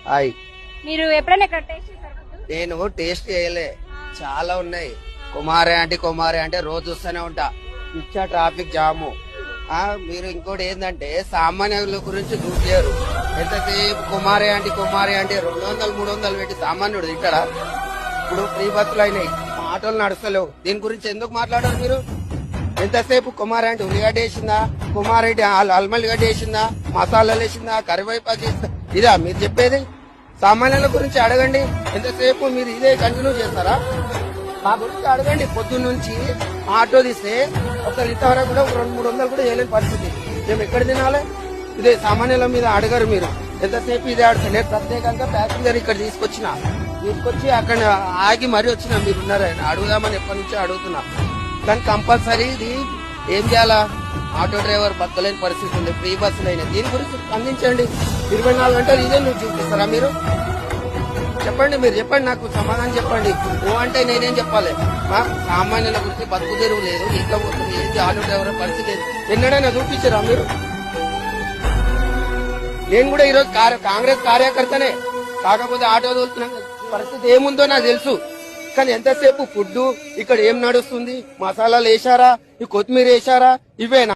Hi. మీరు ఎప్పుడైనా ఇక్కడ టేస్ట్ చేశారా ఫుడ్? నేను టేస్ట్ చేయలే, చాలా ఉన్నాయి. కుమారి అంటే రోజు వస్తూనే ఉంటా. పిచ్చా ట్రాఫిక్ జాము. మీరు ఇంకోటి ఏంటంటే సామాన్యుల గురించి చూపించారు. ఎంతసేపు కుమారి అంటే 200-300 పెట్టి సామాన్యుడు తింటాడా? ఇప్పుడు ఫ్రీ బస్సులు అయినాయి, ఆటోలు నడుస్తలేవు. దీని గురించి ఎందుకు మాట్లాడారు మీరు? ఎంతసేపు కుమారి అంటే ఉల్లిగడ్డ వేసిందా, కుమారి అల్మల్లిగడ్డ వేసిందా, మసాలాలు వేసిందా, కరివేపాకు వేసిందా? ఇదా మీరు చెప్పేది? సామాన్యుల గురించి అడగండి. ఎంతసేపు మీరు ఇదే కంటిన్యూ చేస్తారా? మా గురించి అడగండి. పొద్దున్న నుంచి ఆటో తీస్తే ఒక ఇంతవరకు కూడా 200-300 కూడా వేయలేని పరిస్థితి. మేము ఎక్కడ తినాలి? ఇదే సామాన్యుల మీద అడగరు మీరు. ఎంతసేపు ఇదే అడుగుతారు. నేను ప్రత్యేకంగా ప్యాసింజర్ ఇక్కడ తీసుకొచ్చి అక్కడ ఆగి మరీ వచ్చినా. మీరు ఉన్నారని అడుగుదామని ఎప్పటి నుంచో అడుగుతున్నా. కానీ కంపల్సరీ ఇది ఏం చేయాలా? ఆటో డ్రైవర్ బతకలేని పరిస్థితి ఉంది, ఫ్రీ బస్సులు అయినా. దీని గురించి స్పందించండి. 24 గంటలు ఇదే నువ్వు చూపిస్తారా మీరు? చెప్పండి, మీరు చెప్పండి, నాకు సమాధానం చెప్పండి. నువ్వు అంటే నేనేం చెప్పాలి? మా సామాన్యుల గురించి బతుకు తెరువు లేదు, ఇట్లా పోతుంది, ఏంటి ఆటో డ్రైవర్ పరిస్థితి ఎన్నడైనా చూపించారా మీరు? నేను కూడా ఈరోజు కాంగ్రెస్ కార్యకర్తనే, కాకపోతే ఆటో తోలుతున్నా. పరిస్థితి ఏముందో నాకు తెలుసు. కానీ ఎంతసేపు ఫుడ్ ఇక్కడ ఏం నడుస్తుంది? మసాలాలు వేసారా, ఈ కొత్తిమీర వేసారా, ఇవేనా?